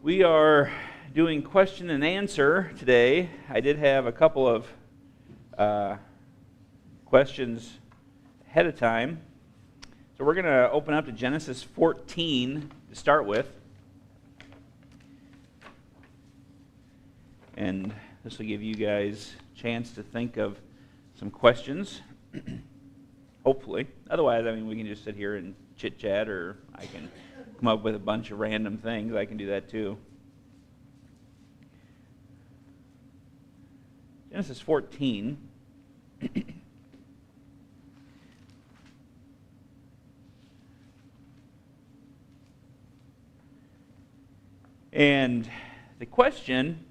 We are doing question and answer today. I did have a couple of questions ahead of time. So we're going to open up to Genesis 14 to start with. And this will give you guys a chance to think of some questions, hopefully. Otherwise, we can just sit here and chit-chat, or I can come up with a bunch of random things. I can do that too. Genesis 14. And the question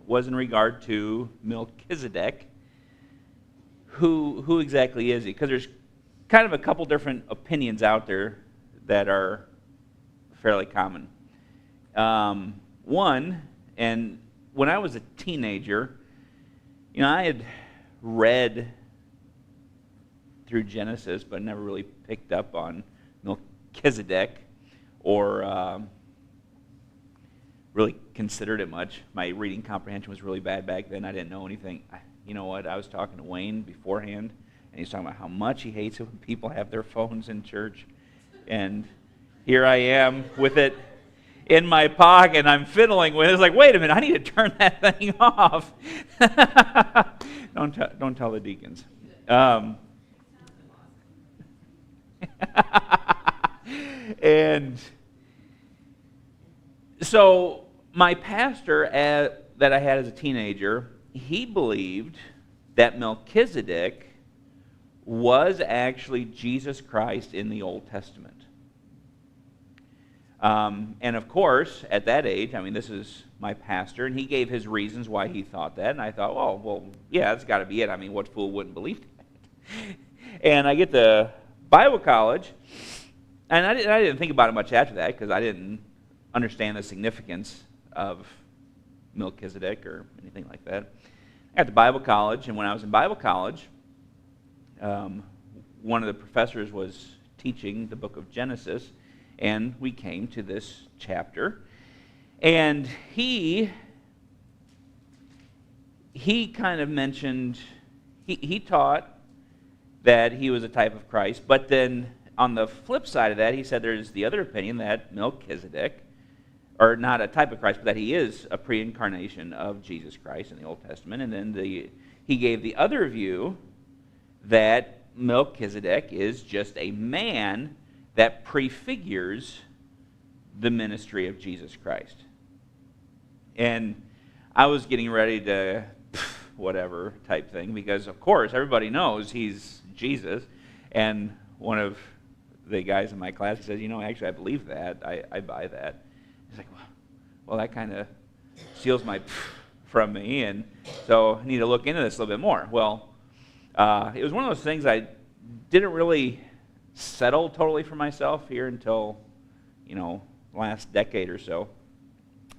was in regard to Melchizedek. Who exactly is he? Because there's kind of a couple different opinions out there that are fairly common. One, and when I was a teenager, I had read through Genesis, but never really picked up on Melchizedek or really considered it much. My reading comprehension was really bad back then. I didn't know anything. You know what? I was talking to Wayne beforehand, and he's talking about how much he hates it when people have their phones in church. And here I am with it in my pocket, and I'm fiddling with it. It's like, wait a minute, I need to turn that thing off. Don't tell the deacons. And so my pastor that I had as a teenager, he believed that Melchizedek was actually Jesus Christ in the Old Testament. And of course, at that age, this is my pastor, and he gave his reasons why he thought that, and I thought, well, yeah, that's got to be it. What fool wouldn't believe that? And I get to Bible college, and I didn't think about it much after that, because I didn't understand the significance of Melchizedek or anything like that. I got to Bible college, and when I was in Bible college, one of the professors was teaching the book of Genesis, and we came to this chapter, and he kind of mentioned, he taught that he was a type of Christ, but then on the flip side of that, he said there's the other opinion that Melchizedek, or not a type of Christ, but that he is a pre-incarnation of Jesus Christ in the Old Testament, and then he gave the other view that Melchizedek is just a man that prefigures the ministry of Jesus Christ. And I was getting ready to whatever type thing, because of course everybody knows he's Jesus. And one of the guys in my class, he says, actually I believe that, I buy that. He's like, well, that kind of steals my from me, and so I need to look into this a little bit more. Well, it was one of those things I didn't really settle totally for myself here until, last decade or so.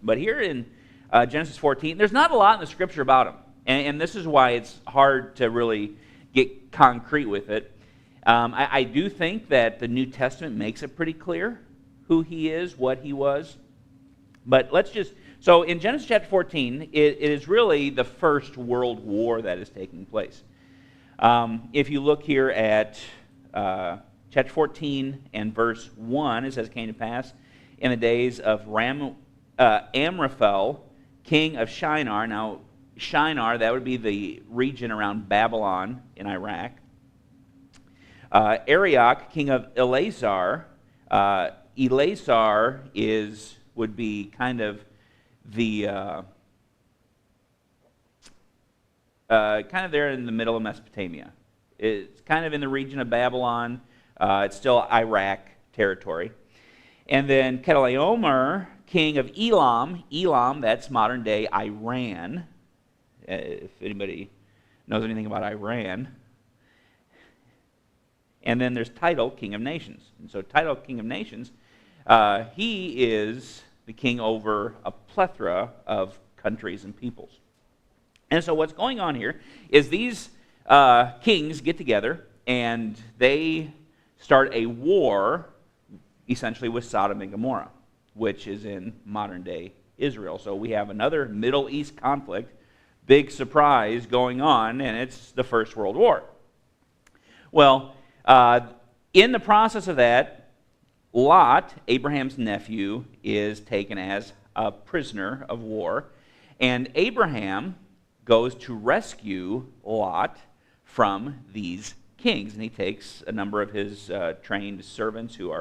But here in Genesis 14, there's not a lot in the Scripture about him. And this is why it's hard to really get concrete with it. I do think that the New Testament makes it pretty clear who he is, what he was. But so in Genesis chapter 14, it is really the first world war that is taking place. If you look here at chapter 14 and verse 1, it says, "It came to pass in the days of Amraphel, king of Shinar." Now, Shinar, that would be the region around Babylon in Iraq. Arioch, king of Elasar. Elasar would be kind of the kind of there in the middle of Mesopotamia. It's kind of in the region of Babylon. It's still Iraq territory. And then Kedorlaomer, king of Elam. Elam, that's modern-day Iran, if anybody knows anything about Iran. And then there's Tidal, king of nations. And so Tidal, king of nations, he is the king over a plethora of countries and peoples. And so what's going on here is these kings get together and they start a war essentially with Sodom and Gomorrah, which is in modern-day Israel. So we have another Middle East conflict, big surprise going on, and it's the First World War. Well, in the process of that, Lot, Abraham's nephew, is taken as a prisoner of war, and Abraham goes to rescue Lot from these kings, and he takes a number of his trained servants who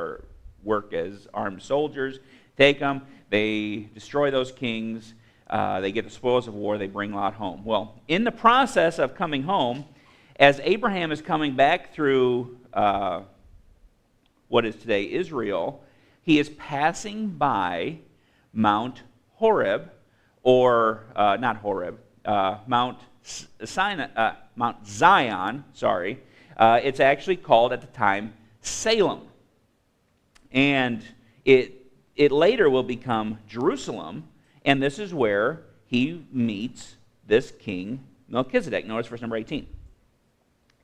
work as armed soldiers, take them, they destroy those kings, they get the spoils of war, they bring Lot home. Well, in the process of coming home, as Abraham is coming back through what is today Israel, he is passing by Mount Horeb, or not Horeb, Mount Zion, sorry. It's actually called at the time Salem. And it later will become Jerusalem, and this is where he meets this king Melchizedek. Notice verse number 18.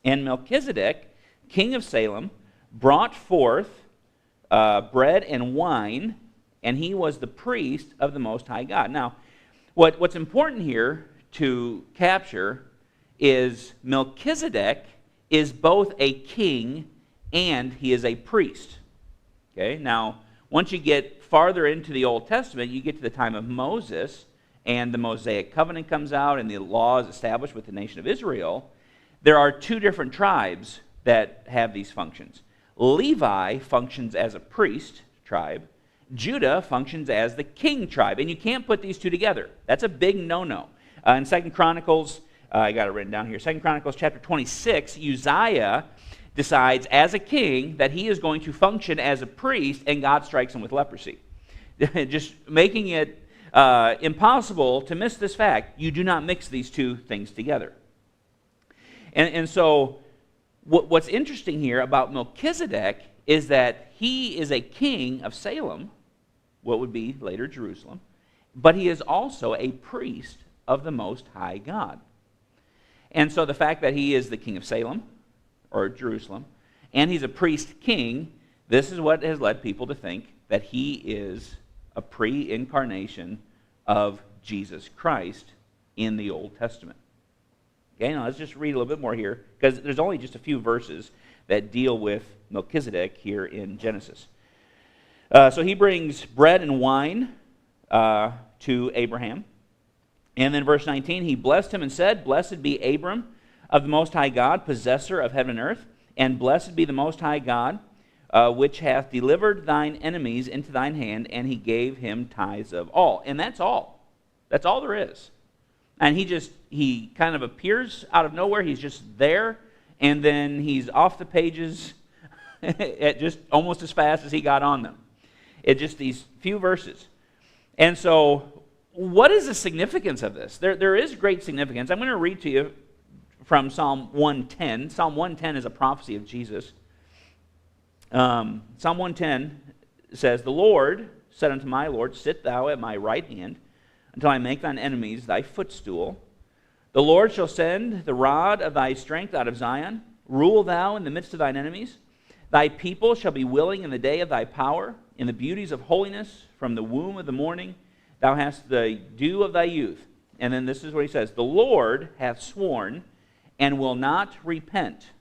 And Melchizedek, king of Salem, brought forth bread and wine, and he was the priest of the Most High God. Now, what's important here to capture is Melchizedek is both a king and he is a priest. Okay, now, once you get farther into the Old Testament, you get to the time of Moses, and the Mosaic covenant comes out, and the law is established with the nation of Israel. There are two different tribes that have these functions. Levi functions as a priest tribe. Judah functions as the king tribe, and you can't put these two together. That's a big no-no. In 2 Chronicles, I got it written down here, 2 Chronicles chapter 26, Uzziah decides as a king that he is going to function as a priest, and God strikes him with leprosy. Just making it impossible to miss this fact. You do not mix these two things together. And so what's interesting here about Melchizedek is that he is a king of Salem, what would be later Jerusalem, but he is also a priest of the Most High God. And so the fact that he is the king of Salem, or Jerusalem, and he's a priest king, this is what has led people to think that he is a pre-incarnation of Jesus Christ in the Old Testament. Okay, now let's just read a little bit more here, because there's only just a few verses that deal with Melchizedek here in Genesis. So he brings bread and wine to Abraham. And then verse 19, he blessed him and said, "Blessed be Abram of the Most High God, possessor of heaven and earth, and blessed be the Most High God, which hath delivered thine enemies into thine hand," and he gave him tithes of all. And that's all. That's all there is. And he kind of appears out of nowhere. He's just there, and then he's off the pages at just almost as fast as he got on them. It's just these few verses. And so, what is the significance of this? There is great significance. I'm going to read to you from Psalm 110. Psalm 110 is a prophecy of Jesus. Psalm 110 says, "The Lord said unto my Lord, Sit thou at my right hand, until I make thine enemies thy footstool. The Lord shall send the rod of thy strength out of Zion. Rule thou in the midst of thine enemies. Thy people shall be willing in the day of thy power, in the beauties of holiness, from the womb of the morning. Thou hast the dew of thy youth." And then this is what he says, "The Lord hath sworn, and will not repent.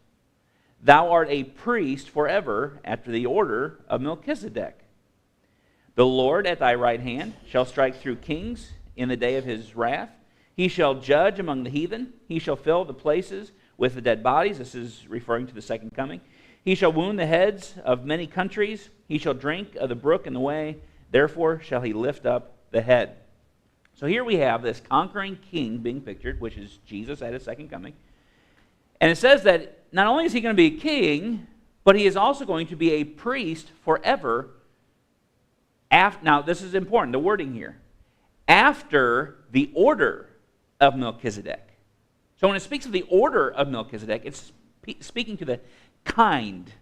Thou art a priest forever after the order of Melchizedek. The Lord at thy right hand shall strike through kings in the day of his wrath. He shall judge among the heathen. He shall fill the places with the dead bodies." This is referring to the second coming. "He shall wound the heads of many countries. He shall drink of the brook in the way. Therefore shall he lift up the head." So here we have this conquering king being pictured, which is Jesus at his second coming. And it says that not only is he going to be a king, but he is also going to be a priest forever. Now, this is important, the wording here. After the order of Melchizedek. So when it speaks of the order of Melchizedek, it's speaking to the kind,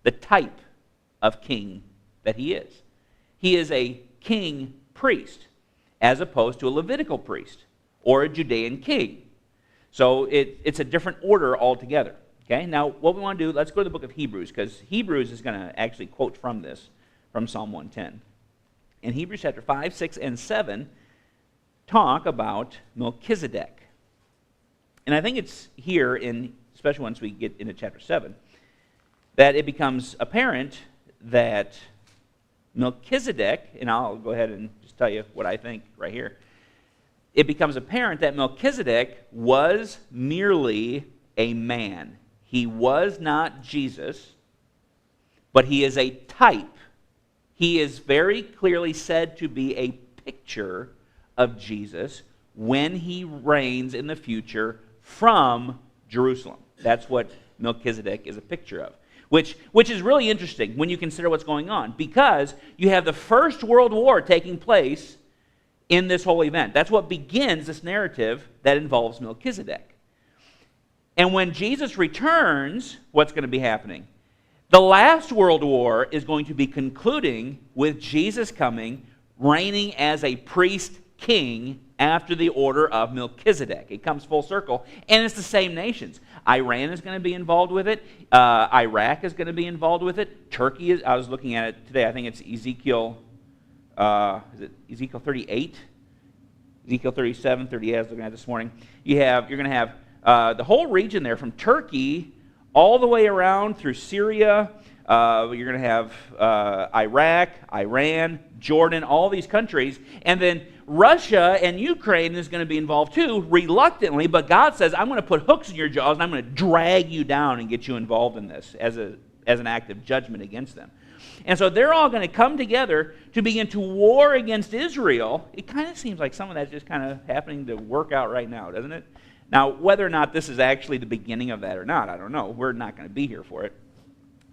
the type of king that he is. He is a king priest, as opposed to a Levitical priest or a Judean king. So it's a different order altogether. Okay, now what we want to do, let's go to the book of Hebrews, because Hebrews is going to actually quote from this, from Psalm 110. And Hebrews chapter 5, 6, and 7 talk about Melchizedek. And I think it's here, especially once we get into chapter 7, that it becomes apparent that Melchizedek, and I'll go ahead and just tell you what I think right here. It becomes apparent that Melchizedek was merely a man. He was not Jesus, but he is a type. He is very clearly said to be a picture of Jesus when he reigns in the future from Jerusalem. That's what Melchizedek is a picture of. Which is really interesting when you consider what's going on, because you have the First World War taking place in this whole event. That's what begins this narrative that involves Melchizedek. And when Jesus returns, what's going to be happening? The last World War is going to be concluding with Jesus coming, reigning as a priest king after the order of Melchizedek. It comes full circle, and it's the same nations. Iran is going to be involved with it. Iraq is going to be involved with it. Turkey is. I was looking at it today. I think it's Ezekiel. Is it Ezekiel 38? Ezekiel 37, 38. I was looking at it this morning. You're going to have the whole region there, from Turkey all the way around through Syria. You're going to have Iraq, Iran, Jordan, all these countries, and then Russia and Ukraine is going to be involved too, reluctantly, but God says, I'm going to put hooks in your jaws and I'm going to drag you down and get you involved in this as an act of judgment against them. And so they're all going to come together to begin to war against Israel. It kind of seems like some of that's just kind of happening to work out right now, doesn't it? Now, whether or not this is actually the beginning of that or not, I don't know. We're not going to be here for it.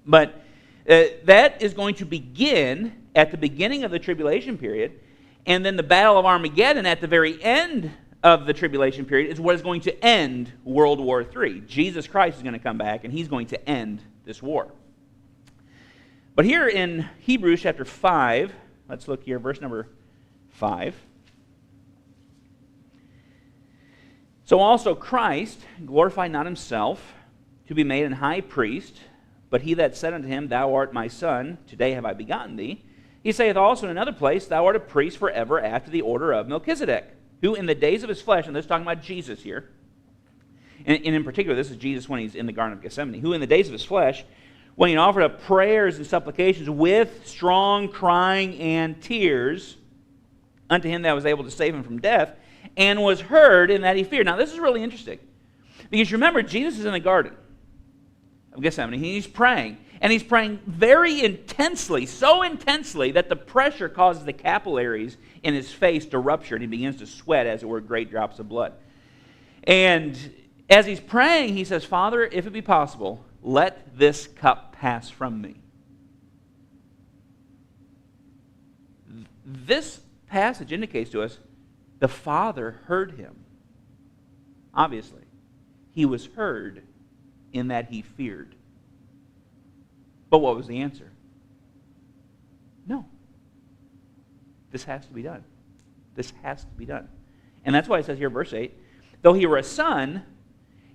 But that is going to begin at the beginning of the tribulation period, and then the Battle of Armageddon at the very end of the tribulation period is what is going to end World War III. Jesus Christ is going to come back, and he's going to end this war. But here in Hebrews chapter 5, let's look here, verse number 5. So also Christ glorified not himself to be made an high priest, but he that said unto him, Thou art my son, today have I begotten thee. He saith also in another place, Thou art a priest forever after the order of Melchizedek, who in the days of his flesh, and this is talking about Jesus here, and in particular, this is Jesus when he's in the Garden of Gethsemane, who in the days of his flesh, when he offered up prayers and supplications with strong crying and tears unto him that was able to save him from death, and was heard in that he feared. Now this is really interesting, because you remember, Jesus is in the Garden of Gethsemane, he's praying, and he's praying very intensely, so intensely that the pressure causes the capillaries in his face to rupture, and he begins to sweat, as it were, great drops of blood. And as he's praying, he says, Father, if it be possible, let this cup pass from me. This passage indicates to us the Father heard him. Obviously, he was heard in that he feared. But what was the answer? No. This has to be done. This has to be done. And that's why it says here, verse 8, Though he were a son,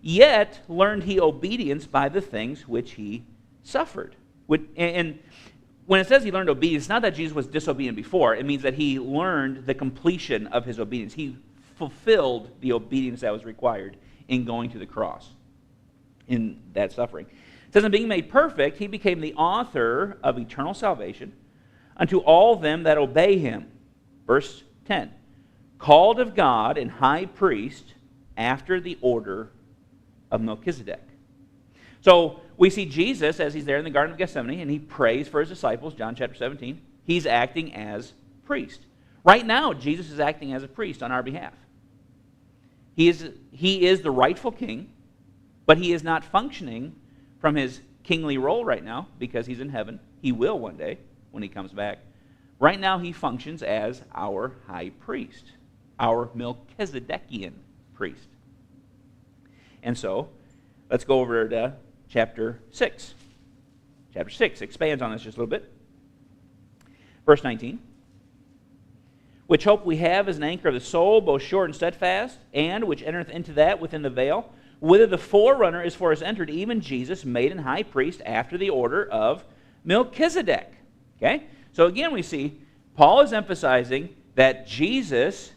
yet learned he obedience by the things which he suffered. And when it says he learned obedience, it's not that Jesus was disobedient before. It means that he learned the completion of his obedience. He fulfilled the obedience that was required in going to the cross, in that suffering. It says, in being made perfect, he became the author of eternal salvation unto all them that obey him. Verse 10, called of God and high priest after the order of Melchizedek. So we see Jesus as he's there in the Garden of Gethsemane, and he prays for his disciples, John chapter 17. He's acting as priest. Right now, Jesus is acting as a priest on our behalf. He is the rightful king, but he is not functioning from his kingly role right now because he's in heaven. He will one day when he comes back. Right now, he functions as our high priest, our Melchizedekian priest. And so, let's go over to chapter 6. Chapter 6 expands on this just a little bit. Verse 19. Which hope we have as an anchor of the soul, both sure and steadfast, and which entereth into that within the veil, whither the forerunner is for us entered, even Jesus, made an high priest after the order of Melchizedek. Okay? So again we see Paul is emphasizing that Jesus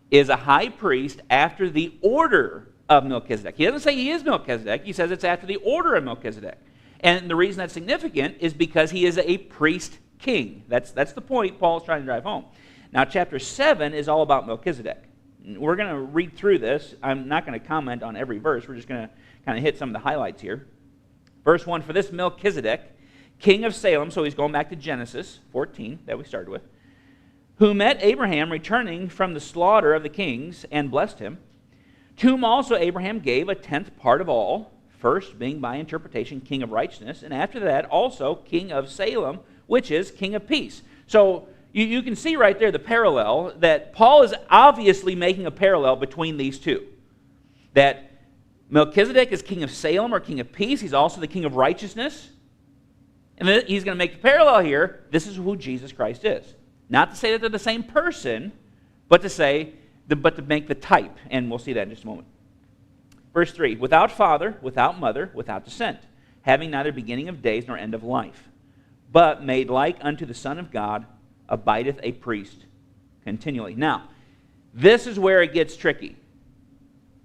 is a high priest after the order of Melchizedek. He doesn't say he is Melchizedek. He says it's after the order of Melchizedek. And the reason that's significant is because he is a priest king. That's the point Paul's trying to drive home. Now, chapter 7 is all about Melchizedek. We're going to read through this. I'm not going to comment on every verse. We're just going to kind of hit some of the highlights here. Verse 1, for this Melchizedek, king of Salem, so he's going back to Genesis 14 that we started with, who met Abraham returning from the slaughter of the kings and blessed him, to whom also Abraham gave a tenth part of all, first being by interpretation king of righteousness, and after that also king of Salem, which is king of peace. So you can see right there the parallel, that Paul is obviously making a parallel between these two. That Melchizedek is king of Salem or king of peace. He's also the king of righteousness. And then he's going to make the parallel here. This is who Jesus Christ is. Not to say that they're the same person, but to make the type. And we'll see that in just a moment. Verse 3, without father, without mother, without descent, having neither beginning of days nor end of life, but made like unto the Son of God, abideth a priest continually. Now, this is where it gets tricky.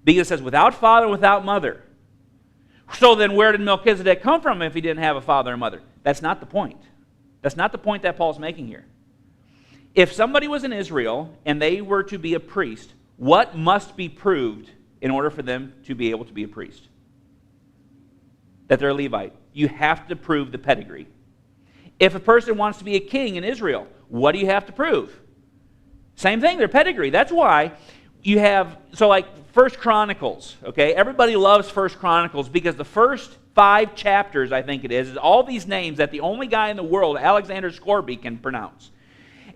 Because it says, without father, without mother. So then where did Melchizedek come from if he didn't have a father and mother? That's not the point. That's not the point that Paul's making here. If somebody was in Israel and they were to be a priest, what must be proved in order for them to be able to be a priest? That they're a Levite. You have to prove the pedigree. If a person wants to be a king in Israel, what do you have to prove? Same thing, their pedigree. That's why you have, so like 1 Chronicles, okay? Everybody loves 1 Chronicles because the first 5 chapters, I think it is all these names that the only guy in the world, Alexander Scorby, can pronounce.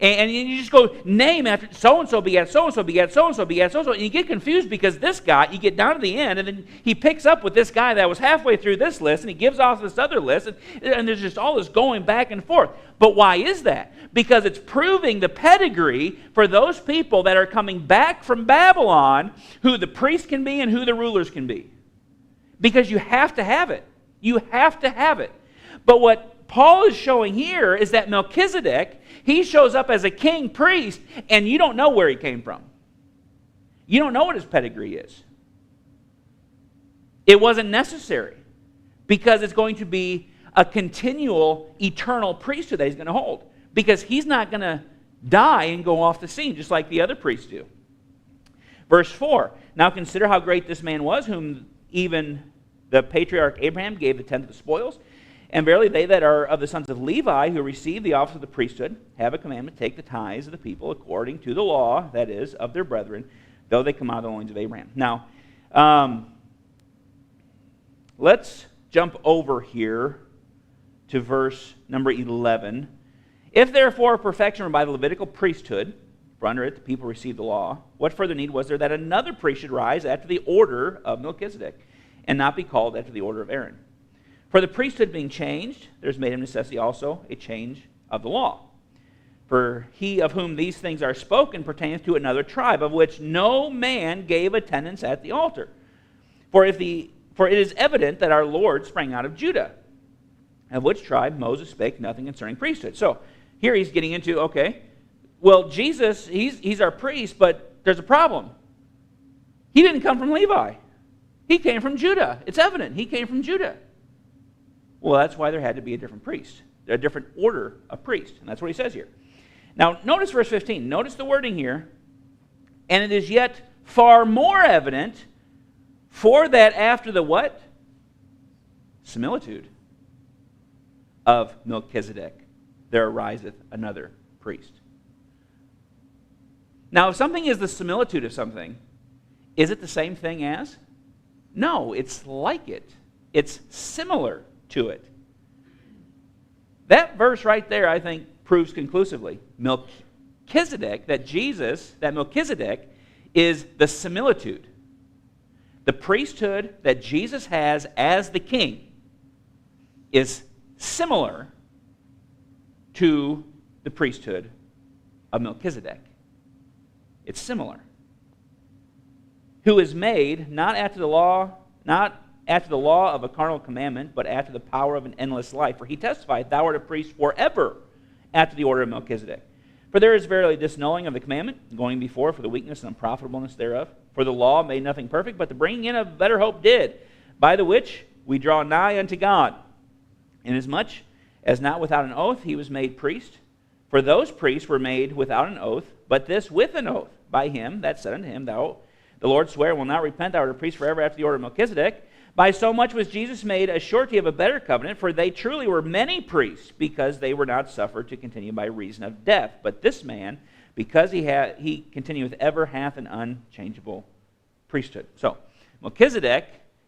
And you just go name after so-and-so begat so-and-so begat so-and-so begat so-and-so, and you get confused because this guy, you get down to the end, and then he picks up with this guy that was halfway through this list, and he gives off this other list, and there's just all this going back and forth. But why is that? Because it's proving the pedigree for those people that are coming back from Babylon, who the priests can be and who the rulers can be. Because you have to have it. You have to have it. But what Paul is showing here is that Melchizedek, he shows up as a king priest, and you don't know where he came from. You don't know what his pedigree is. It wasn't necessary, because it's going to be a continual, eternal priesthood that he's going to hold. Because he's not going to die and go off the scene, just like the other priests do. Verse 4, now consider how great this man was, whom even the patriarch Abraham gave the tenth of the spoils. And verily they that are of the sons of Levi, who receive the office of the priesthood, have a commandment to take the tithes of the people according to the law, that is, of their brethren, though they come out of the loins of Abraham. Now, let's jump over here to verse number 11. If therefore perfection were by the Levitical priesthood, for under it the people received the law, what further need was there that another priest should rise after the order of Melchizedek, and not be called after the order of Aaron? For the priesthood being changed, there is made of necessity also a change of the law. For he of whom these things are spoken pertaineth to another tribe, of which no man gave attendance at the altar. For it is evident that our Lord sprang out of Judah, of which tribe Moses spake nothing concerning priesthood. So here he's getting into, okay, well, Jesus, he's our priest, but there's a problem. He didn't come from Levi. He came from Judah. It's evident. He came from Judah. Well, that's why there had to be a different priest, a different order of priest. And that's what he says here. Now, notice verse 15. Notice the wording here. And it is yet far more evident, for that after the what? Similitude of Melchizedek, there ariseth another priest. Now, if something is the similitude of something, is it the same thing as? No, it's like it. It's similar to it. That verse right there, I think, proves conclusively Melchizedek, that Melchizedek is the similitude. The priesthood that Jesus has as the king is similar to the priesthood of Melchizedek. It's similar. Who is made not after the law of a carnal commandment, but after the power of an endless life. For he testified, thou art a priest forever, after the order of Melchizedek. For there is verily disannulling of the commandment, going before for the weakness and unprofitableness thereof. For the law made nothing perfect, but the bringing in of better hope did, by the which we draw nigh unto God. Inasmuch as not without an oath he was made priest. For those priests were made without an oath, but this with an oath, by him that said unto him, Thou, the Lord swear, will not repent, thou art a priest forever after the order of Melchizedek. By so much was Jesus made a surety of a better covenant, for they truly were many priests, because they were not suffered to continue by reason of death. But this man, because he continueth ever, hath an unchangeable priesthood. So, Melchizedek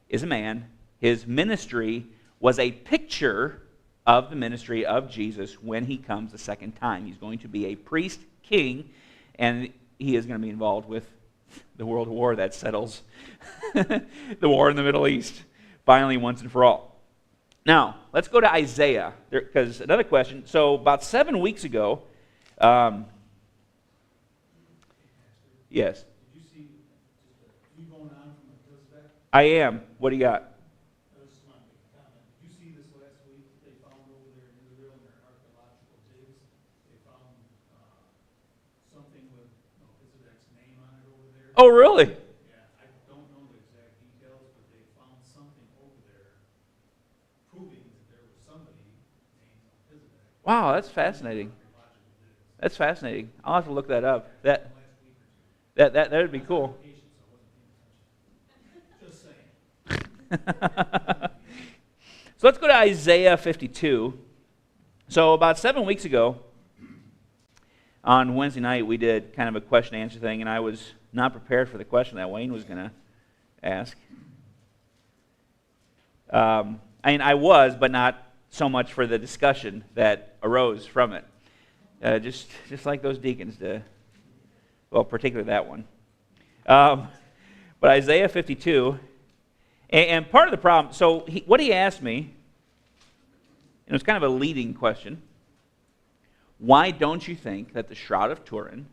is a man. His ministry was a picture of the ministry of Jesus when he comes the second time. He's going to be a priest king, and he is going to be involved with the world war that settles the war in the Middle East, finally, once and for all. Now, let's go to Isaiah, because another question. So, about 7 weeks ago, yes. Did you see you going on from Melchizedek? I am. What do you got? I just wanted to make a comment. Did you see this last week? They found over there in Israel in their archaeological digs, they found something with Melchizedek's name on it over there. Oh, really? Yeah, I don't know the exact details, but they found something over there proving that there was somebody named Melchizedek. Wow, that's fascinating. That's fascinating. I'll have to look that up. That would be cool. Just saying. So let's go to Isaiah 52. So about 7 weeks ago, on Wednesday night, we did kind of a question-answer thing, and I was not prepared for the question that Wayne was going to ask. I was, but not so much for the discussion that arose from it. Just like those deacons did. Well, particularly that one. But Isaiah 52, and part of the problem, so what he asked me, and it was kind of a leading question, why don't you think that the Shroud of Turin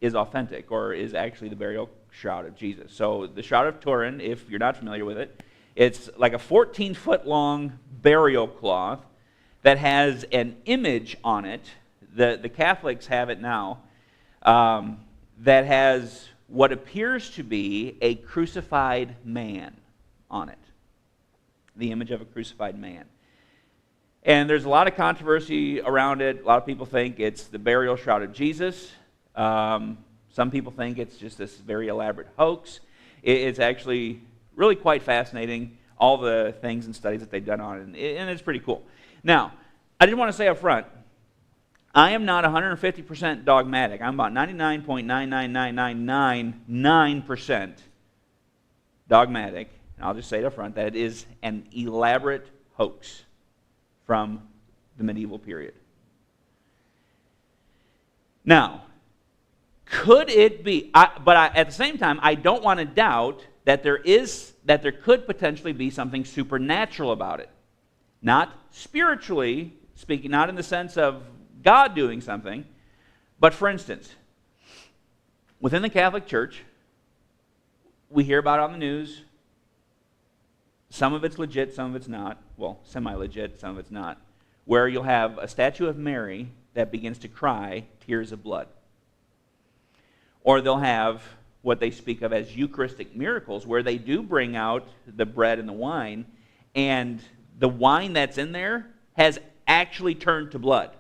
is authentic, or is actually the burial shroud of Jesus? So the Shroud of Turin, if you're not familiar with it, it's like a 14-foot long burial cloth that has an image on it. The Catholics have it now, that has what appears to be a crucified man on it. The image of a crucified man. And there's a lot of controversy around it. A lot of people think it's the burial shroud of Jesus. Some people think it's just this very elaborate hoax. It's actually really quite fascinating, all the things and studies that they've done on it, and it's pretty cool. Now, I did want to say up front, I am not 150% dogmatic. I'm about 99.99999% dogmatic. And I'll just say it up front that it is an elaborate hoax from the medieval period. Now, could it be? At the same time, I don't want to doubt that there could potentially be something supernatural about it, not spiritually speaking, not in the sense of God doing something, but for instance, within the Catholic Church, we hear about it on the news. Some of it's legit, some of it's not. Well, semi-legit, some of it's not. Where you'll have a statue of Mary that begins to cry tears of blood. Or they'll have what they speak of as Eucharistic miracles, where they do bring out the bread and the wine, and the wine that's in there has actually turned to blood.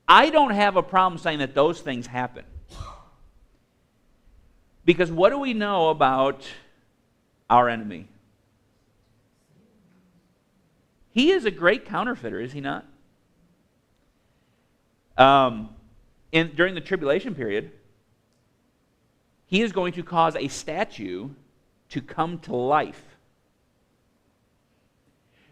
I don't have a problem saying that those things happen. Because what do we know about our enemy? He is a great counterfeiter, is he not? During the tribulation period, he is going to cause a statue to come to life.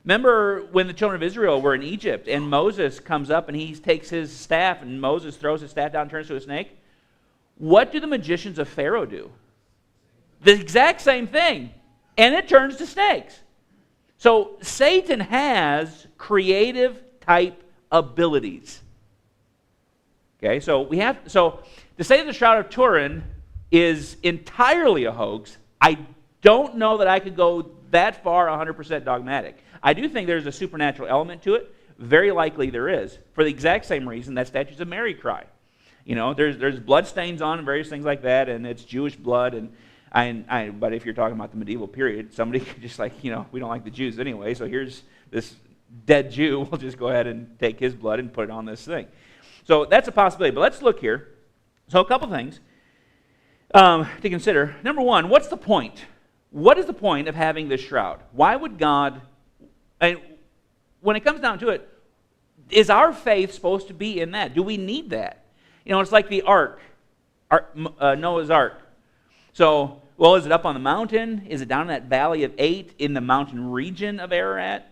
Remember when the children of Israel were in Egypt and Moses comes up and he takes his staff and Moses throws his staff down and turns to a snake? What do the magicians of Pharaoh do? The exact same thing. And it turns to snakes. So Satan has creative type abilities. Okay, so to say that the Shroud of Turin is entirely a hoax, I don't know that I could go that far 100% dogmatic. I do think there's a supernatural element to it, Very likely there is, for the exact same reason that statues of Mary cry. There's blood stains on and various things like that, and it's Jewish blood. But if you're talking about the medieval period, somebody could just we don't like the Jews anyway, so here's this dead Jew. We'll just go ahead and take his blood and put it on this thing. So that's a possibility. But let's look here. So a couple things to consider. Number one, what's the point? What is the point of having this shroud? Why would God... when it comes down to it, is our faith supposed to be in that? Do we need that? It's like the ark, Noah's ark. So, is it up on the mountain? Is it down in that valley of 8 in the mountain region of Ararat?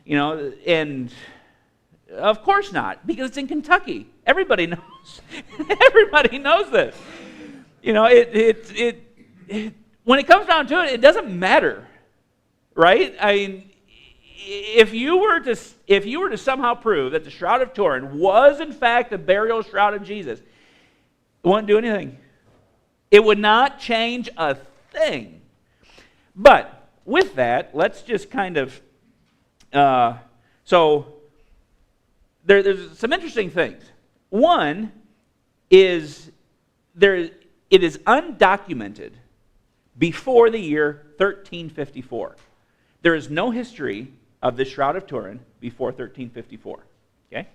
And of course not, because it's in Kentucky. Everybody knows. Everybody knows this. When it comes down to it, it doesn't matter, right? If you were to somehow prove that the Shroud of Turin was in fact the burial shroud of Jesus, it wouldn't do anything. It would not change a thing. But with that, let's just kind of there's some interesting things. One is it is undocumented before the year 1354. There is no history of the Shroud of Turin before 1354. Okay?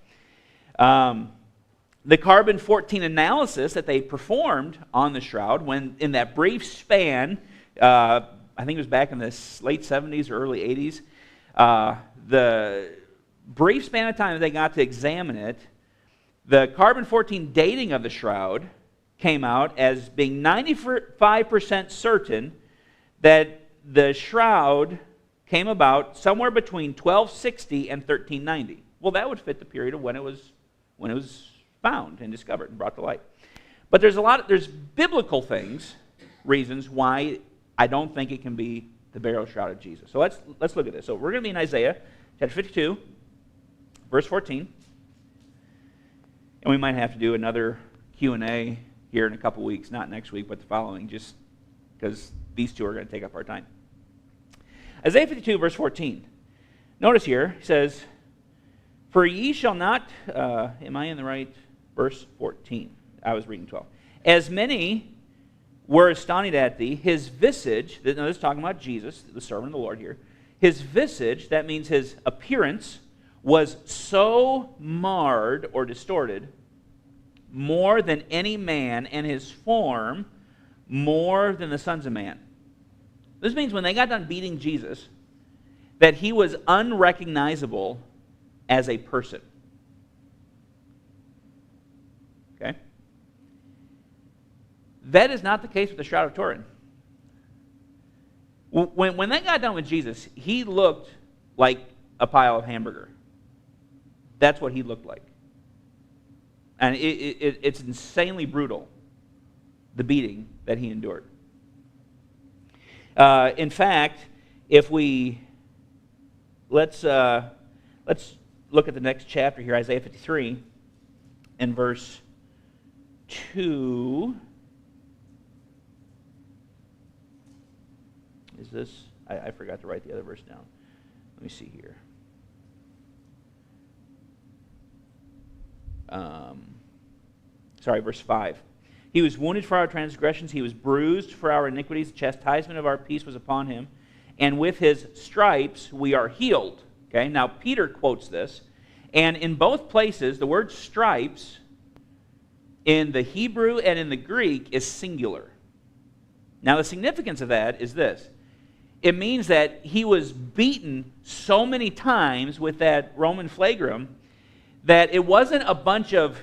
The carbon-14 analysis that they performed on the shroud, when in that brief span, I think it was back in the late 70s or early 80s, the brief span of time that they got to examine it, the carbon-14 dating of the shroud came out as being 95% certain that the shroud came about somewhere between 1260 and 1390. Well, that would fit the period of when it was found and discovered and brought to light. But there's biblical reasons why I don't think it can be the burial shroud of Jesus. So let's look at this. So we're going to be in Isaiah chapter 52, verse 14. And we might have to do another Q&A here in a couple weeks, not next week, but the following, just because these two are going to take up our time. Isaiah 52, verse 14. Notice here, it says, "For ye shall not," am I in the right verse? 14. I was reading 12. "As many were astonished at thee, his visage," now this is talking about Jesus, the servant of the Lord here, "his visage," that means his appearance, "was so marred," or distorted, "more than any man, and his form more than the sons of man." This means when they got done beating Jesus, that he was unrecognizable as a person. Okay? That is not the case with the Shroud of Turin. When they got done with Jesus, he looked like a pile of hamburger. That's what he looked like. And it's insanely brutal, the beating that he endured. In fact, if let's look at the next chapter here, Isaiah 53, and verse 2. Is this? I forgot to write the other verse down. Let me see here. Verse 5. "He was wounded for our transgressions, he was bruised for our iniquities, the chastisement of our peace was upon him, and with his stripes we are healed." Okay, now Peter quotes this, and in both places the word stripes in the Hebrew and in the Greek is singular. Now the significance of that is this. It means that he was beaten so many times with that Roman flagrum that it wasn't a bunch of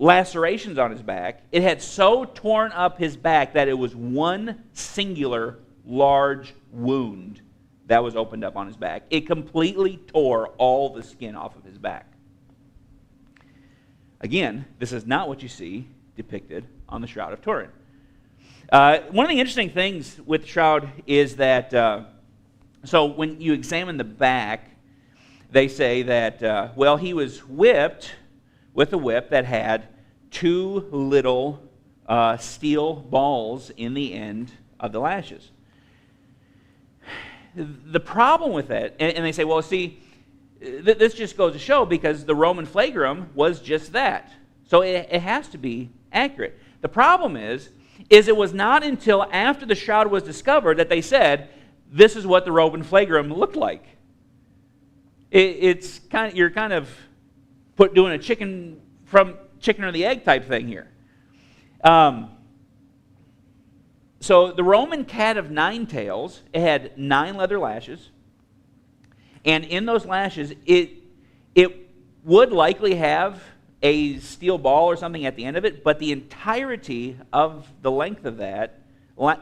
lacerations on his back. It had so torn up his back that it was one singular large wound that was opened up on his back. It completely tore all the skin off of his back. Again, this is not what you see depicted on the Shroud of Turin. One of the interesting things with the shroud is that, so when you examine the back, they say that, he was whipped with a whip that had two little steel balls in the end of the lashes. The problem with that, and they say, This just goes to show, because the Roman flagrum was just that. So it has to be accurate. The problem is it was not until after the shroud was discovered that they said, this is what the Roman flagrum looked like. It's kind of, you're kind of doing a chicken or the egg type thing here. So the Roman cat of 9 tails, it had 9 leather lashes, and in those lashes, it would likely have a steel ball or something at the end of it, but the entirety of the length of that,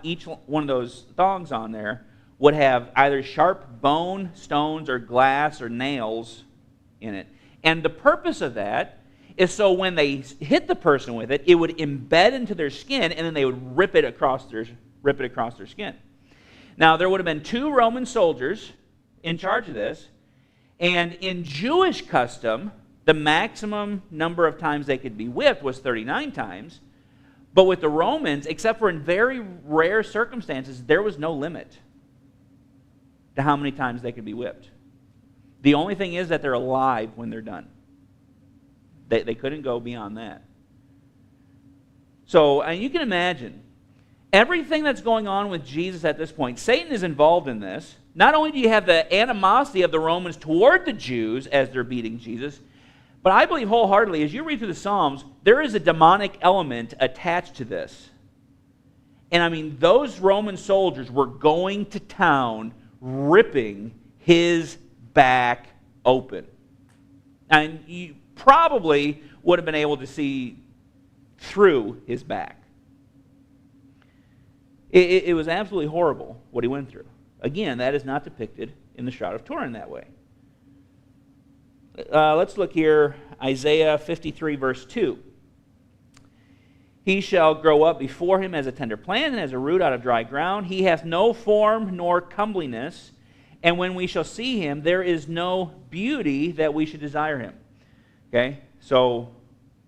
each one of those thongs on there, would have either sharp bone, stones, or glass or nails in it. And the purpose of that is so when they hit the person with it, it would embed into their skin, and then they would rip it across their skin. Now, there would have been 2 Roman soldiers in charge of this, and in Jewish custom, the maximum number of times they could be whipped was 39 times, but with the Romans, except for in very rare circumstances, there was no limit to how many times they could be whipped. The only thing is that they're alive when they're done. They couldn't go beyond that. So, and you can imagine, everything that's going on with Jesus at this point, Satan is involved in this. Not only do you have the animosity of the Romans toward the Jews as they're beating Jesus, but I believe wholeheartedly, as you read through the Psalms, there is a demonic element attached to this. And I mean, those Roman soldiers were going to town ripping his back open. And you probably would have been able to see through his back. It was absolutely horrible what he went through. Again, that is not depicted in the Shroud of Turin that way. Let's look here, Isaiah 53, verse 2. He shall grow up before him as a tender plant and as a root out of dry ground. He hath no form nor comeliness, and when we shall see him, there is no beauty that we should desire him. Okay, so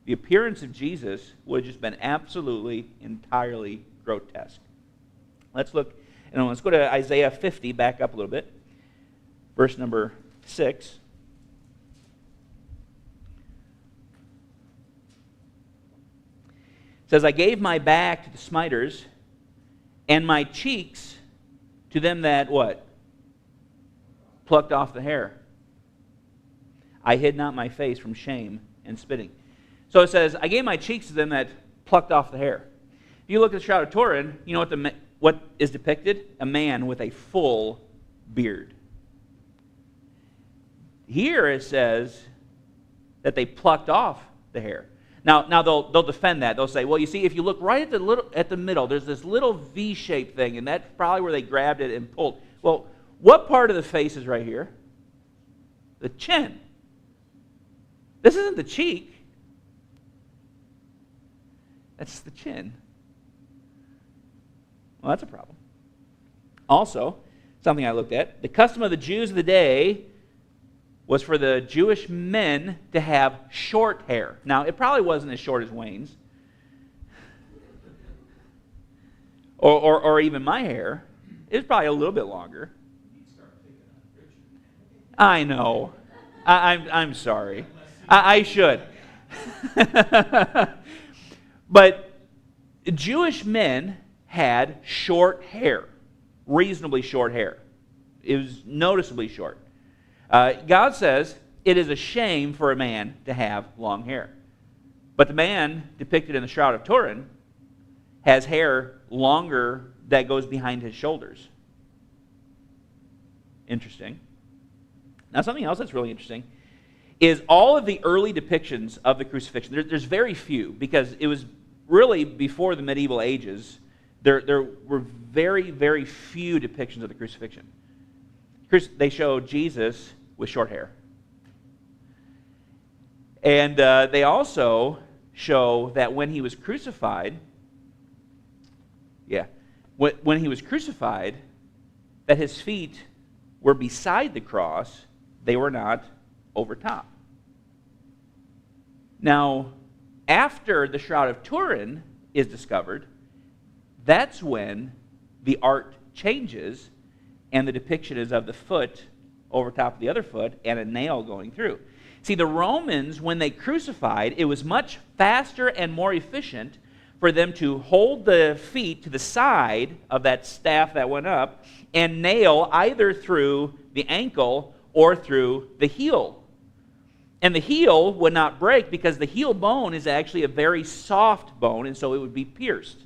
the appearance of Jesus would have just been absolutely, entirely grotesque. Let's look, and let's go to Isaiah 50, back up a little bit, verse number 6. It says, I gave my back to the smiters, and my cheeks to them that, what? Plucked off the hair. I hid not my face from shame and spitting. So it says, I gave my cheeks to them that plucked off the hair. If you look at the Shroud of Turin, you know what is depicted? A man with a full beard. Here it says that they plucked off the hair. Now they'll defend that. They'll say, well, you see, if you look right at the middle, there's this little V-shaped thing, and that's probably where they grabbed it and pulled. Well, what part of the face is right here? The chin. This isn't the cheek. That's the chin. Well, that's a problem. Also, something I looked at, the custom of the Jews of the day was for the Jewish men to have short hair. Now, it probably wasn't as short as Wayne's, or even my hair. It was probably a little bit longer. I know. I'm sorry. I should. But Jewish men had short hair, reasonably short hair. It was noticeably short. God says it is a shame for a man to have long hair. But the man depicted in the Shroud of Turin has hair longer that goes behind his shoulders. Interesting. Now, something else that's really interesting is all of the early depictions of the crucifixion. There's very few, because it was really before the medieval ages. There were very, very few depictions of the crucifixion. They show Jesus with short hair. And they also show that when he was crucified, when he was crucified, that his feet were beside the cross, they were not over top. Now, after the Shroud of Turin is discovered, that's when the art changes and the depiction is of the foot over top of the other foot and a nail going through. See, the Romans, when they crucified, it was much faster and more efficient for them to hold the feet to the side of that staff that went up and nail either through the ankle or through the heel. And the heel would not break because the heel bone is actually a very soft bone, and so it would be pierced.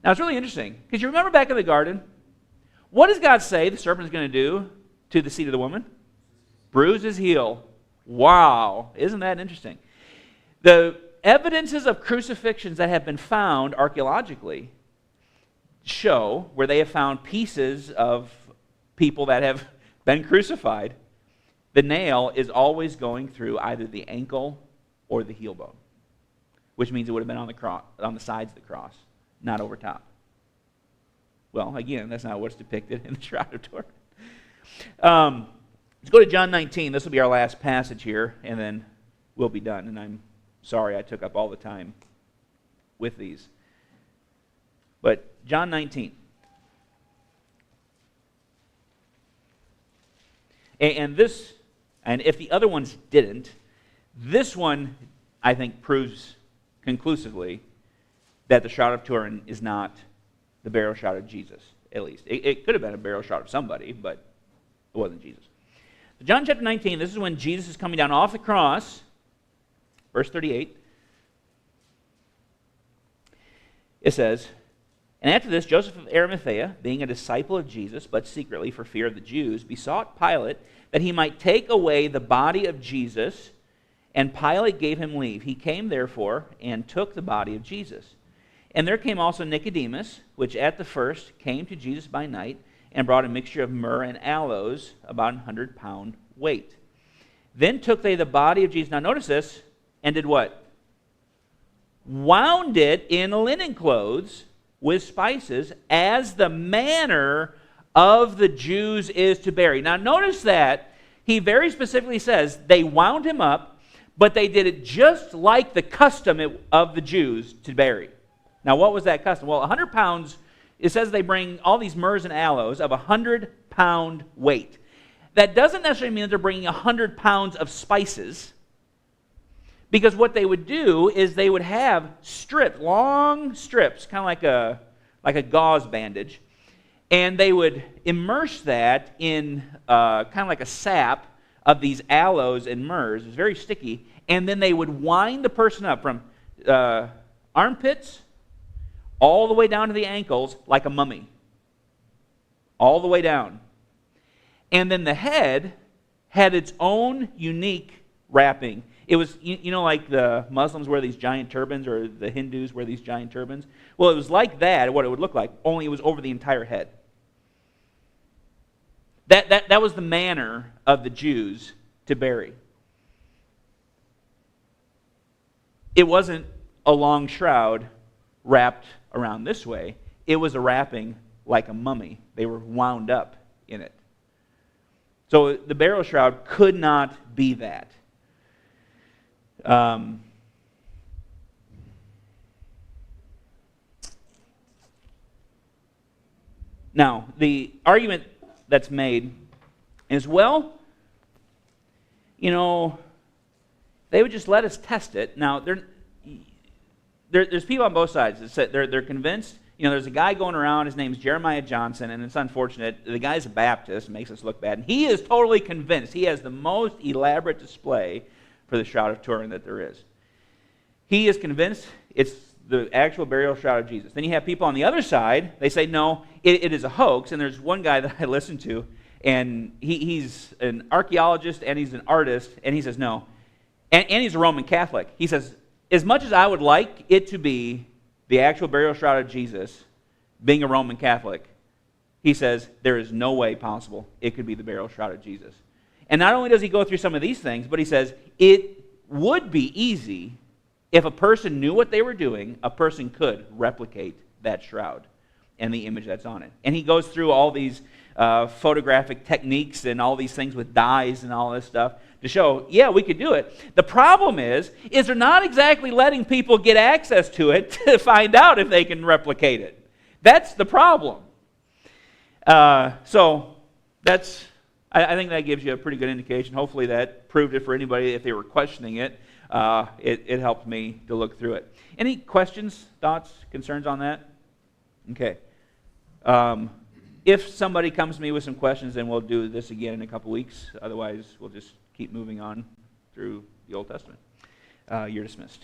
Now, it's really interesting, because you remember back in the garden, what does God say the serpent is going to do to the seed of the woman? Bruise his heel. Wow, isn't that interesting? The evidences of crucifixions that have been found archaeologically show where they have found pieces of people that have been crucified. The nail is always going through either the ankle or the heel bone, which means it would have been on the cross, on the sides of the cross, not over top. Well, again, that's not what's depicted in the Shroud of Turin. Let's go to John 19. This will be our last passage here, and then we'll be done. And I'm sorry I took up all the time with these. But John 19. And this, and if the other ones didn't, this one, I think, proves conclusively that the Shroud of Turin is not the burial shroud of Jesus, at least. It could have been a burial shroud of somebody, but it wasn't Jesus. So John chapter 19, this is when Jesus is coming down off the cross. Verse 38. It says, "And after this, Joseph of Arimathea, being a disciple of Jesus, but secretly for fear of the Jews, besought Pilate that he might take away the body of Jesus, and Pilate gave him leave. He came, therefore, and took the body of Jesus. And there came also Nicodemus, which at the first came to Jesus by night, and brought a mixture of myrrh and aloes, about 100-pound weight. Then took they the body of Jesus," now notice this, "and did what? Wound it in linen clothes with spices, as the manner of the Jews is to bury." Now notice that he very specifically says they wound him up, but they did it just like the custom of the Jews to bury. Now what was that custom? Well, 100 pounds, it says they bring all these myrrhs and aloes of 100-pound weight. That doesn't necessarily mean that they're bringing 100 pounds of spices, because what they would do is they would have strips, long strips, kind of like a gauze bandage, and they would immerse that in kind of like a sap of these aloes and myrrhs. It was very sticky, and then they would wind the person up from armpits all the way down to the ankles like a mummy. All the way down. And then the head had its own unique wrapping. It was, you know, like the Muslims wear these giant turbans, or the Hindus wear these giant turbans? Well, it was like that, what it would look like, only it was over the entire head. That was the manner of the Jews to bury. It wasn't a long shroud wrapped around this way. It was a wrapping like a mummy. They were wound up in it. So the burial shroud could not be that. Now, the argument that's made is, well, you know, they would just let us test it. Now, there's people on both sides. They're convinced. You know, there's a guy going around, his name's Jeremiah Johnson, and it's unfortunate. The guy's a Baptist, makes us look bad. And he is totally convinced. He has the most elaborate display for the Shroud of Turin that there is. He is convinced it's the actual burial shroud of Jesus. Then you have people on the other side, they say, no, it is a hoax. And there's one guy that I listen to, and he's an archaeologist and he's an artist, and he says, no. And he's a Roman Catholic. He says, as much as I would like it to be the actual burial shroud of Jesus, being a Roman Catholic, he says, there is no way possible it could be the burial shroud of Jesus. And not only does he go through some of these things, but he says, it would be easy if a person knew what they were doing, a person could replicate that shroud and the image that's on it. And he goes through all these photographic techniques and all these things with dyes and all this stuff to show, yeah, we could do it. The problem is they're not exactly letting people get access to it to find out if they can replicate it. That's the problem. So I think that gives you a pretty good indication. Hopefully that proved it for anybody if they were questioning it. It helped me to look through it. Any questions, thoughts, concerns on that? Okay. If somebody comes to me with some questions, then we'll do this again in a couple weeks. Otherwise, we'll just keep moving on through the Old Testament. You're dismissed.